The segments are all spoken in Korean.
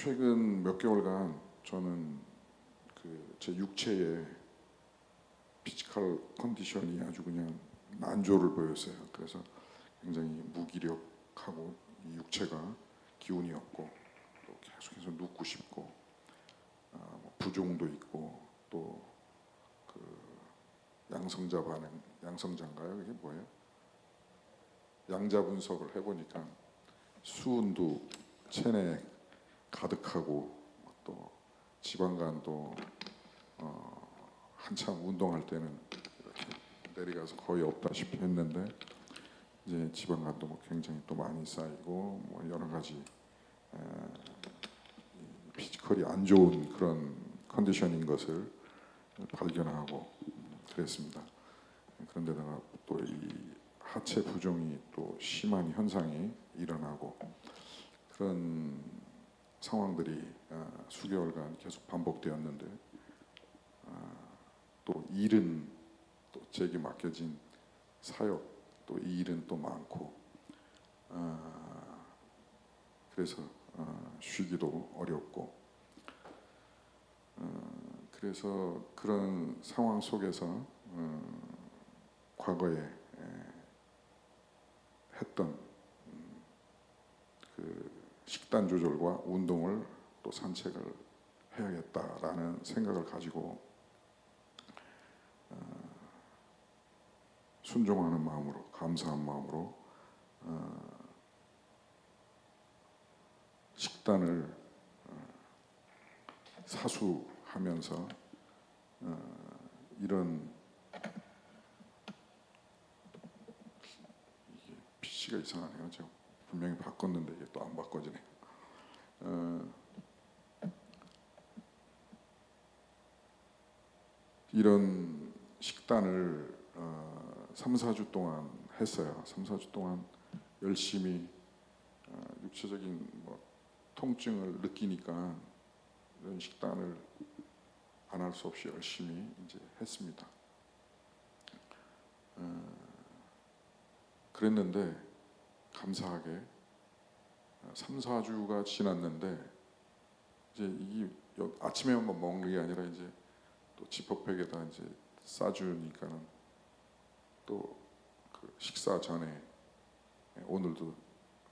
최근 몇 개월간 저는 제 육체의 피지컬 컨디션이 아주 그냥 난조를 보였어요. 그래서 굉장히 무기력하고 이 육체가 기운이 없고 또 계속해서 눕고 싶고 뭐 부종도 있고 또 양성자 반응, 양성자인가요? 이게 뭐예요? 양자 분석을 해보니까 수은도 체내에 가득하고 또 지방간도 한참 운동할 때는 이렇게 내려가서 거의 없다시피 했는데 이제 지방간도 뭐 굉장히 또 많이 쌓이고 뭐 여러 가지 피지컬이 안 좋은 그런 컨디션인 것을 발견하고 그랬습니다. 그런데다가 또 이 하체 부종이 또 심한 현상이 일어나고 그런 상황들이 수개월간 계속 반복되었는데 또 일은 또 제게 맡겨진 사역 또 이 일은 또 많고 그래서 쉬기도 어렵고 그래서 그런 상황 속에서 과거에 했던 그 식단 조절과 운동을 또 산책을 해야겠다라는 생각을 가지고 순종하는 마음으로 감사한 마음으로 식단을 사수하면서 이런 이게 PC가 이상하네요. 제가 분명히 바꿨는데 이게 또 안 바꿔지네. 이런 식단을 3, 4주 동안 했어요. 3, 4주 동안 열심히 육체적인 뭐 통증을 느끼니까 이런 식단을 안 할 수 없이 열심히 이제 했습니다. 그랬는데 감사하게 3, 4주가 지났는데 이제 이게 아침에만 먹는 게 아니라 이제 또 지퍼백에다 이제 싸주니까는 또 그 식사 전에 오늘도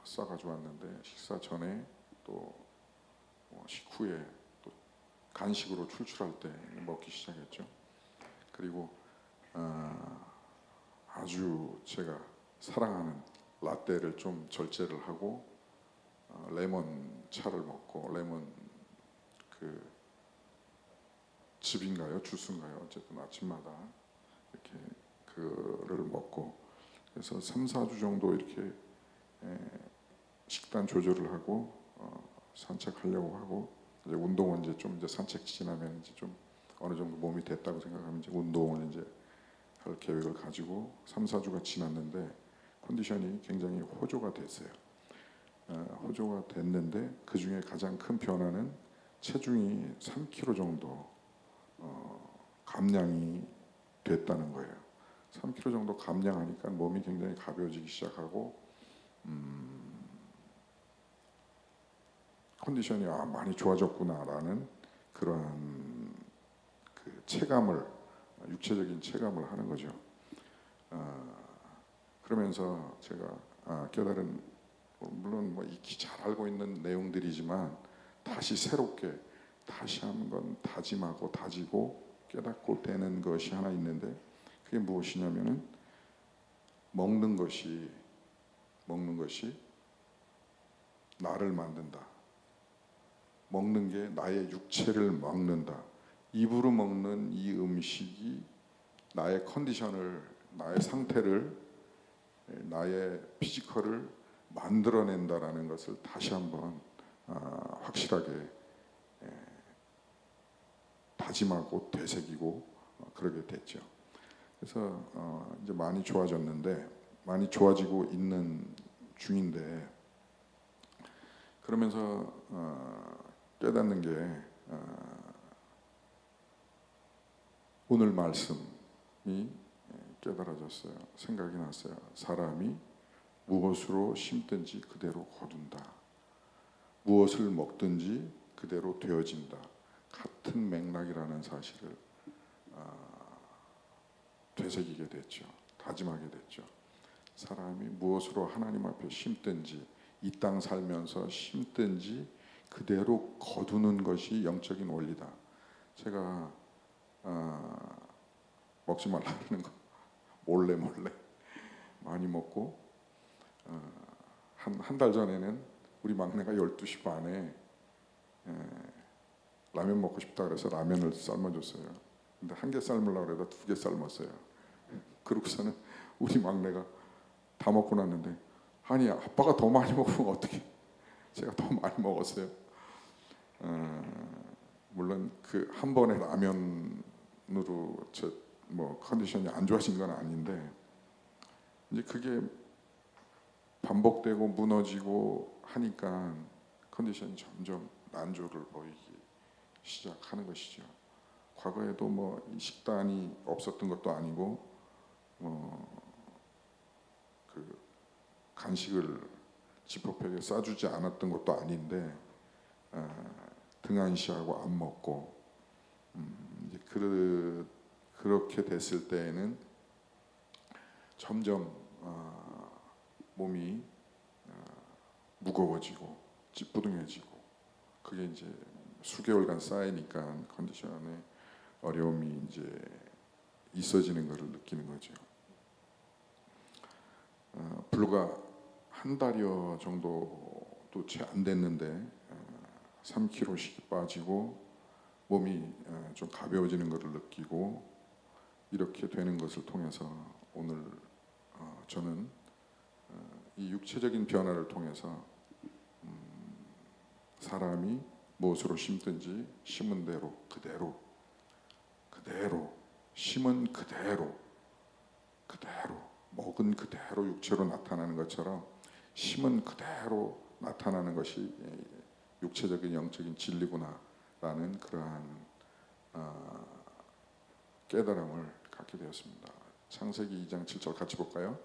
싸가지고 왔는데 식사 전에 또 식후에 또 간식으로 출출할 때 먹기 시작했죠. 그리고 아주 제가 사랑하는 라떼를 좀 절제를 하고 레몬 차를 먹고 레몬 그 즙인가요? 주스인가요? 어쨌든 아침마다 이렇게 그를 먹고 그래서 3, 4주 정도 이렇게 식단 조절을 하고 산책하려고 하고 이제 운동은 이제 좀 이제 산책 지나면 이제 좀 어느 정도 몸이 됐다고 생각하면 이제 운동을 이제 할 계획을 가지고 3, 4주가 지났는데 컨디션이 굉장히 호조가 됐어요. 호조가 됐는데 그 중에 가장 큰 변화는 체중이 3kg 정도 감량이 됐다는 거예요. 3kg 정도 감량하니까 몸이 굉장히 가벼워지기 시작하고 컨디션이 많이 좋아졌구나라는 그러한 그 체감을 육체적인 체감을 하는 거죠. 그러면서 제가 깨달은 물론 뭐 익히 잘 알고 있는 내용들이지만 다시 새롭게 다시 한번 다짐하고 다지고 깨닫고 되는 것이 하나 있는데 그게 무엇이냐면은 먹는 것이 나를 만든다. 먹는 게 나의 육체를 먹는다. 입으로 먹는 이 음식이 나의 컨디션을, 나의 상태를, 나의 피지컬을 만들어낸다라는 것을 다시 한번 확실하게 다짐하고 되새기고 그러게 됐죠. 그래서 이제 많이 좋아졌는데 많이 좋아지고 있는 중인데 그러면서 깨닫는 게 오늘 말씀이 깨달아졌어요. 생각이 났어요. 사람이 무엇으로 심든지 그대로 거둔다. 무엇을 먹든지 그대로 되어진다. 같은 맥락이라는 사실을 되새기게 됐죠. 다짐하게 됐죠. 사람이 무엇으로 하나님 앞에 심든지, 이 땅 살면서 심든지 그대로 거두는 것이 영적인 원리다. 제가 먹지 말라는 거 몰래 많이 먹고, 한 달 전에는 우리 막내가 12시 반에 라면 먹고 싶다 그래서 라면을 삶아줬어요. 근데 한 개 삶으려고 그래도 2개 삶았어요. 그러고서는 우리 막내가 다 먹고 났는데, 아니 아빠가 더 많이 먹으면 어떻게? 제가 더 많이 먹었어요. 물론 그 한 번의 라면으로 뭐 컨디션이 안 좋아진 건 아닌데, 이제 그게 반복되고 무너지고 하니까 컨디션이 점점 난조를 보이기 시작하는 것이죠. 과거에도 뭐 식단이 없었던 것도 아니고, 그 간식을 지퍼백에 싸주지 않았던 것도 아닌데, 등한시하고 안 먹고, 이제 그렇게 됐을 때에는 점점 몸이 무거워지고 찌뿌둥해지고, 그게 이제 수개월간 쌓이니까 컨디션에 어려움이 이제 있어지는 것을 느끼는 거죠. 불과 한 달여 정도도 채 안 됐는데 3kg씩 빠지고 몸이 좀 가벼워지는 것을 느끼고, 이렇게 되는 것을 통해서 오늘 저는 이 육체적인 변화를 통해서 사람이 무엇으로 심든지 심은 대로 그대로 심은 그대로 먹은 그대로 육체로 나타나는 것처럼 심은 그대로 나타나는 것이 육체적인 영적인 진리구나라는 그러한 깨달음을 갖게 되었습니다. 창세기 2장 7절 같이 볼까요?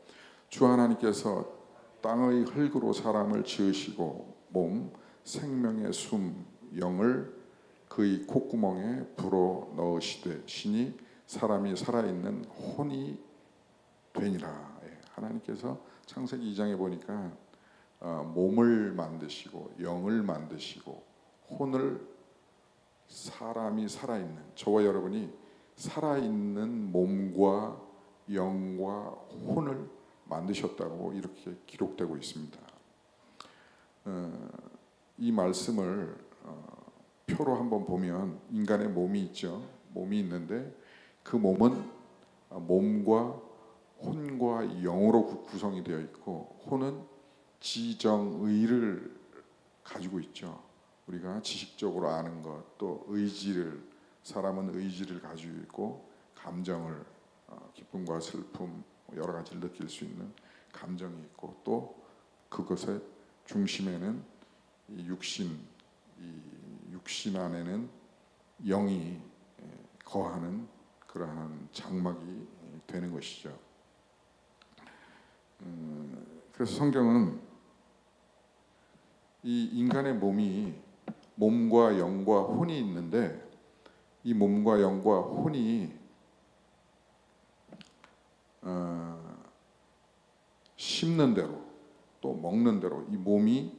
주 하나님께서 땅의 흙으로 사람을 지으시고 몸 생명의 숨 영을 그의 콧구멍에 불어 넣으시되 신이 사람이 살아있는 혼이 되니라. 하나님께서 창세기 2장에 보니까 몸을 만드시고 영을 만드시고 혼을, 사람이 살아있는, 저와 여러분이 살아있는 몸과 영과 혼을 만드셨다고 이렇게 기록되고 있습니다. 이 말씀을 표로 한번 보면 인간의 몸이 있죠. 몸이 있는데 그 몸은 몸과 혼과 영으로 구성이 되어 있고, 혼은 지정의를 가지고 있죠. 우리가 지식적으로 아는 것, 또 의지를, 사람은 의지를 가지고 있고 감정을, 기쁨과 슬픔 여러 가지를 느낄 수 있는 감정이 있고, 또 그것의 중심에는 이 육신 안에는 영이 거하는 그러한 장막이 되는 것이죠. 그래서 성경은 이 인간의 몸이 몸과 영과 혼이 있는데, 이 몸과 영과 혼이 심는 대로 또 먹는 대로, 이 몸이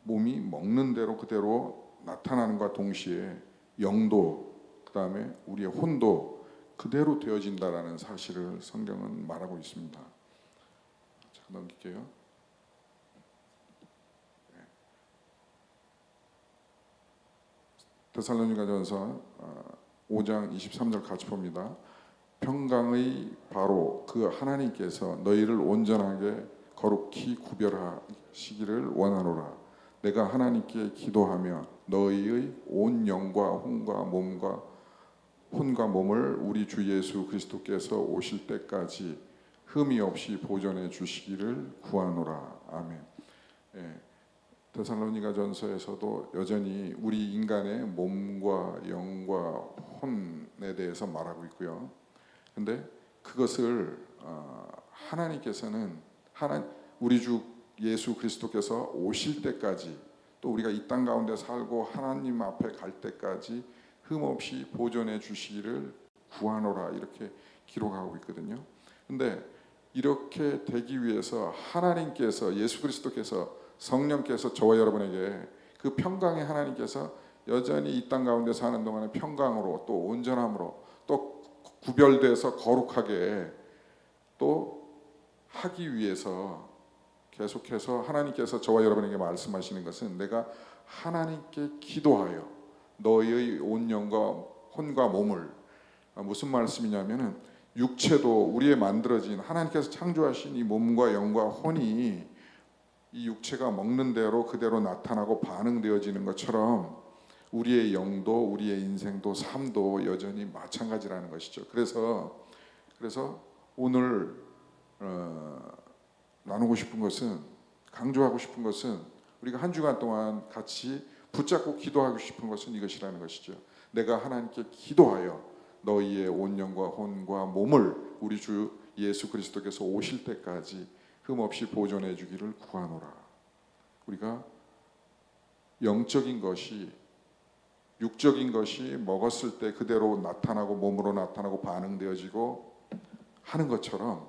먹는 대로 그대로 나타나는과 동시에 영도, 그 다음에 우리의 혼도 그대로 되어진다라는 사실을 성경은 말하고 있습니다. 자, 넘길게요. 데살로니가전서 5장 23절 같이 봅니다. 평강의 바로 그 하나님께서 너희를 온전하게 거룩히 구별하시기를 원하노라. 내가 하나님께 기도하며 너희의 온 영과 혼과 몸을 우리 주 예수 그리스도께서 오실 때까지 흠이 없이 보존해 주시기를 구하노라. 아멘. 데살로니가전서에서도 여전히 우리 인간의 몸과 영과 혼에 대해서 말하고 있고요. 근데 그것을 하나님께서는 우리 주 예수 그리스도께서 오실 때까지 또 우리가 이 땅 가운데 살고 하나님 앞에 갈 때까지 흠없이 보존해 주시기를 구하노라 이렇게 기록하고 있거든요. 근데 이렇게 되기 위해서 하나님께서 예수 그리스도께서 성령께서 저와 여러분에게 그 평강의 하나님께서 여전히 이 땅 가운데 사는 동안에 평강으로 또 온전함으로 또 구별돼서 거룩하게 또 하기 위해서 계속해서 하나님께서 저와 여러분에게 말씀하시는 것은 내가 하나님께 기도하여 너희의 온 영과 혼과 몸을 무슨 말씀이냐면은 육체도 우리의 만들어진 하나님께서 창조하신 이 몸과 영과 혼이 이 육체가 먹는 대로 그대로 나타나고 반응되어지는 것처럼 우리의 영도 우리의 인생도 삶도 여전히 마찬가지라는 것이죠. 그래서 오늘 나누고 싶은 것은 강조하고 싶은 것은 우리가 한 주간 동안 같이 붙잡고 기도하고 싶은 것은 이것이라는 것이죠. 내가 하나님께 기도하여 너희의 온 영과 혼과 몸을 우리 주 예수 그리스도께서 오실 때까지 흠없이 보존해 주기를 구하노라. 우리가 영적인 것이 육적인 것이 먹었을 때 그대로 나타나고 몸으로 나타나고 반응되어지고 하는 것처럼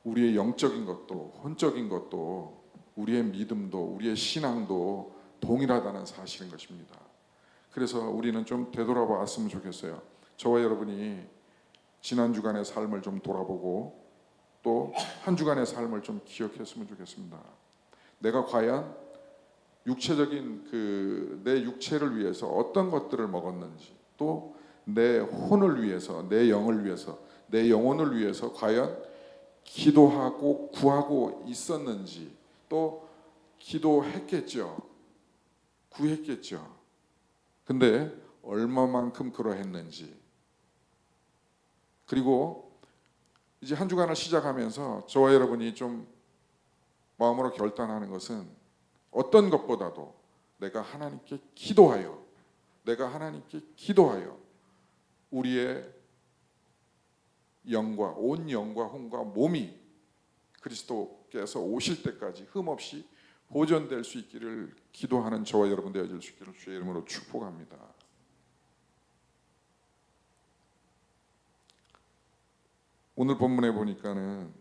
우리의 영적인 것도 혼적인 것도 우리의 믿음도 우리의 신앙도 동일하다는 사실인 것입니다. 그래서 우리는 좀 되돌아봤으면 좋겠어요. 저와 여러분이 지난 주간의 삶을 좀 돌아보고 또 한 주간의 삶을 좀 기억했으면 좋겠습니다. 내가 과연 육체적인 내 육체를 위해서 어떤 것들을 먹었는지 또 내 혼을 위해서 내 영을 위해서 내 영혼을 위해서 과연 기도하고 구하고 있었는지 또 기도했겠죠. 구했겠죠. 근데 얼마만큼 그러했는지 그리고 이제 한 주간을 시작하면서 저와 여러분이 좀 마음으로 결단하는 것은 어떤 것보다도 내가 하나님께 기도하여 우리의 영과 온 영과 혼과 몸이 그리스도께서 오실 때까지 흠없이 보존될 수 있기를 기도하는 저와 여러분 되어질 수 있기를 주의 이름으로 축복합니다. 오늘 본문에 보니까는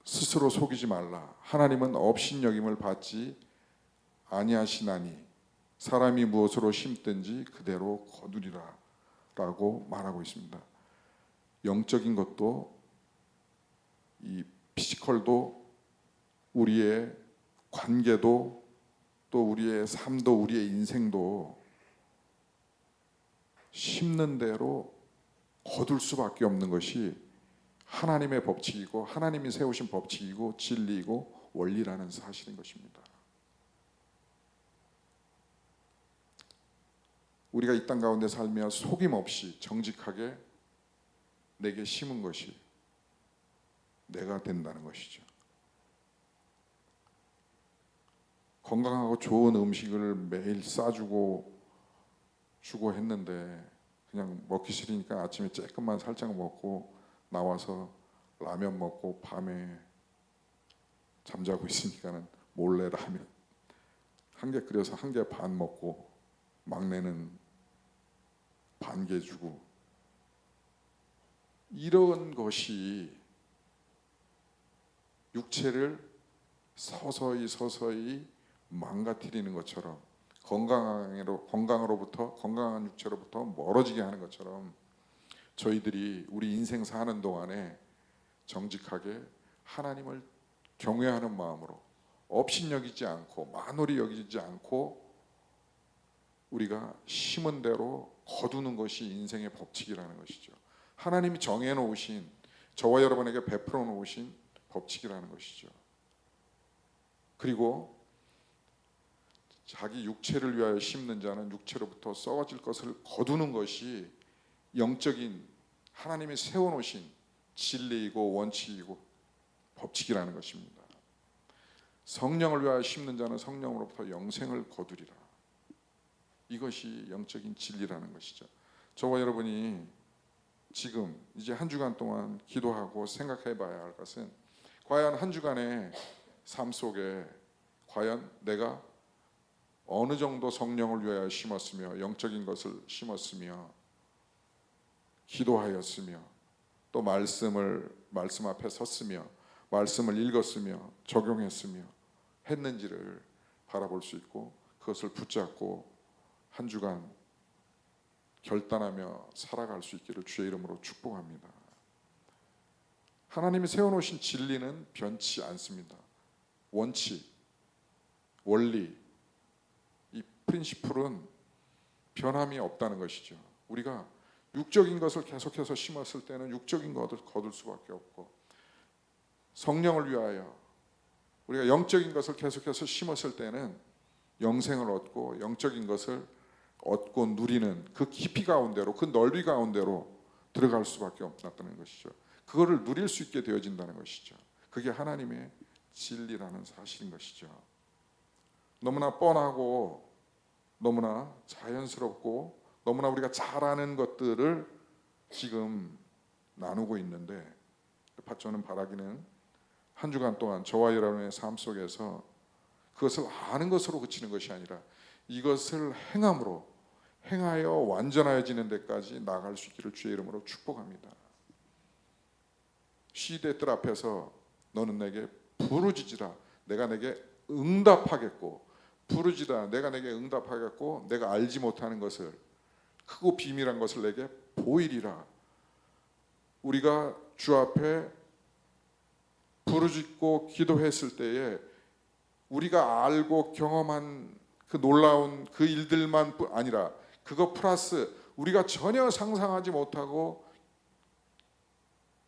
스스로 속이지 말라. 하나님은 업신여김을 받지 아니하시나니 사람이 무엇으로 심든지 그대로 거두리라 라고 말하고 있습니다. 영적인 것도 이 피지컬도 우리의 관계도 또 우리의 삶도 우리의 인생도 심는 대로 거둘 수밖에 없는 것이 하나님의 법칙이고 하나님이 세우신 법칙이고 진리이고 원리라는 사실인 것입니다. 우리가 이 땅 가운데 살며 속임 없이 정직하게 내게 심은 것이 내가 된다는 것이죠. 건강하고 좋은 음식을 매일 싸주고 주고 했는데 그냥 먹기 싫으니까 아침에 조금만 살짝 먹고 나와서 라면 먹고 밤에 잠자고 있으니까는 몰래 라면 한 개 끓여서 한 개 반 먹고 막내는 반 개 주고 이런 것이 육체를 서서히 망가뜨리는 것처럼 건강한 육체로부터 멀어지게 하는 것처럼 저희들이 우리 인생 사는 동안에 정직하게 하나님을 경외하는 마음으로 업신여기지 않고 만홀히 여기지 않고 우리가 심은 대로 거두는 것이 인생의 법칙이라는 것이죠. 하나님이 정해놓으신 저와 여러분에게 베풀어 놓으신 법칙이라는 것이죠. 그리고 자기 육체를 위하여 심는 자는 육체로부터 썩어질 것을 거두는 것이 영적인 하나님이 세워놓으신 진리이고 원칙이고 법칙이라는 것입니다. 성령을 위하여 심는 자는 성령으로부터 영생을 거두리라. 이것이 영적인 진리라는 것이죠. 저와 여러분이 지금 이제 한 주간 동안 기도하고 생각해 봐야 할 것은, 과연 한 주간의 삶 속에 과연 내가 어느 정도 성령을 위하여 심었으며, 영적인 것을 심었으며, 기도하였으며, 또 말씀 앞에 섰으며, 말씀을 읽었으며, 적용했으며 했는지를 바라볼 수 있고, 그것을 붙잡고 한 주간 결단하며 살아갈 수 있기를 주의 이름으로 축복합니다. 하나님이 세워놓으신 진리는 변치 않습니다. 원칙, 원리, 이 프린시플은 변함이 없다는 것이죠. 우리가 육적인 것을 계속해서 심었을 때는 육적인 것을 거둘 수밖에 없고, 성령을 위하여 우리가 영적인 것을 계속해서 심었을 때는 영생을 얻고 영적인 것을 얻고 누리는 그 깊이 가운데로, 그 넓이 가운데로 들어갈 수밖에 없다는 것이죠. 그거를 누릴 수 있게 되어진다는 것이죠. 그게 하나님의 진리라는 사실인 것이죠. 너무나 뻔하고 너무나 자연스럽고 너무나 우리가 잘 아는 것들을 지금 나누고 있는데, 저는 바라기는 한 주간 동안 저와 여러분의 삶 속에서 그것을 아는 것으로 그치는 것이 아니라 이것을 행하여 완전해지는 데까지 나아갈 수 있기를 주의 이름으로 축복합니다. 시대들 앞에서 너는 내게 부르짖으라 내가 내게 응답하겠고, 부르짖으라 내가 내게 응답하겠고, 내가 알지 못하는 것을, 크고 비밀한 것을 내게 보이리라. 우리가 주 앞에 부르짖고 기도했을 때에 우리가 알고 경험한 그 놀라운 그 일들만 아니라, 그거 플러스 우리가 전혀 상상하지 못하고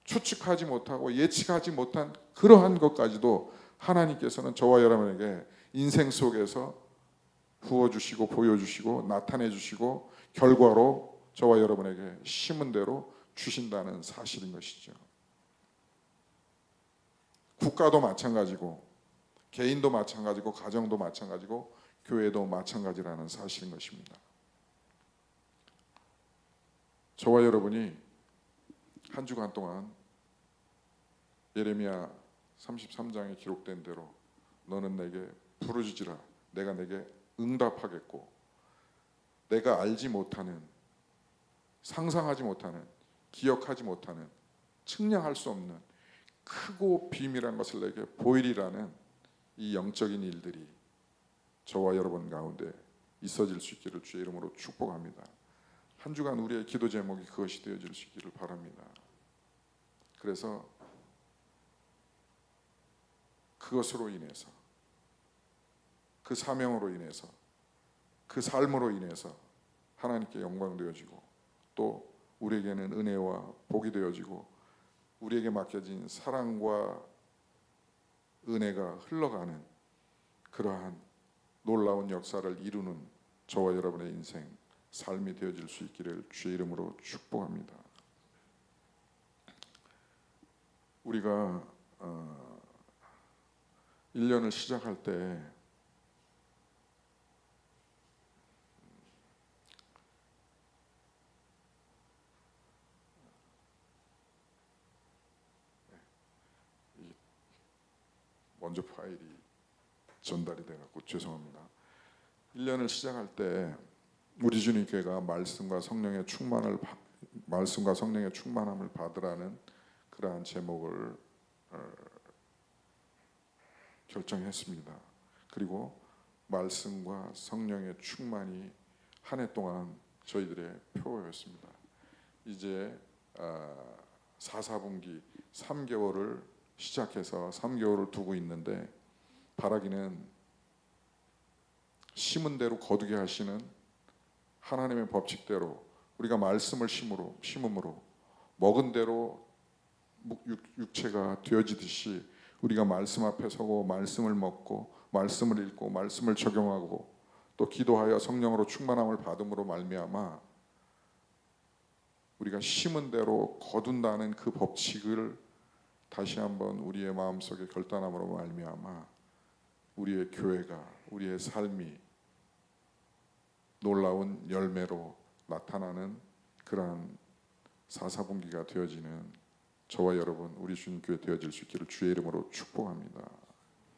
추측하지 못하고 예측하지 못한 그러한 것까지도 하나님께서는 저와 여러분에게 인생 속에서 부어주시고 보여주시고 나타내주시고, 결과로 저와 여러분에게 심은 대로 주신다는 사실인 것이죠. 국가도 마찬가지고, 개인도 마찬가지고, 가정도 마찬가지고, 교회도 마찬가지라는 사실인 것입니다. 저와 여러분이 한 주간 동안 예레미야 33장에 기록된 대로 너는 내게 부르짖으라 내가 내게 응답하겠고, 내가 알지 못하는, 상상하지 못하는, 기억하지 못하는, 측량할 수 없는 크고 비밀한 것을 내게 보이리라는 이 영적인 일들이 저와 여러분 가운데 있어질 수 있기를 주의 이름으로 축복합니다. 한 주간 우리의 기도 제목이 그것이 되어질 수 있기를 바랍니다. 그래서 그것으로 인해서, 그 사명으로 인해서, 그 삶으로 인해서 하나님께 영광 되어지고, 또 우리에게는 은혜와 복이 되어지고, 우리에게 맡겨진 사랑과 은혜가 흘러가는 그러한 놀라운 역사를 이루는 저와 여러분의 인생, 삶이 되어질 수 있기를 주의 이름으로 축복합니다. 우리가 1년을 시작할 때 먼저 파일이 전달이 돼갖고 죄송합니다. 1년을 시작할 때 우리 주님 교회가 말씀과 성령의 충만함을 받으라는 그러한 제목을 결정했습니다. 그리고 말씀과 성령의 충만이 한 해 동안 저희들의 표어였습니다. 이제 4분기 3개월을 시작해서 3개월을 두고 있는데, 바라기는 심은 대로 거두게 하시는 하나님의 법칙대로 우리가 말씀을 심음으로 먹은 대로 육체가 되어지듯이 우리가 말씀 앞에 서고 말씀을 먹고 말씀을 읽고 말씀을 적용하고 또 기도하여 성령으로 충만함을 받음으로 말미암아 우리가 심은 대로 거둔다는 그 법칙을 다시 한번 우리의 마음속에 결단함으로 말미암아 우리의 교회가, 우리의 삶이 놀라운 열매로 나타나는 그러한 4, 4분기가 되어지는 저와 여러분 우리 주님 교회 되어질 수 있기를 주의 이름으로 축복합니다.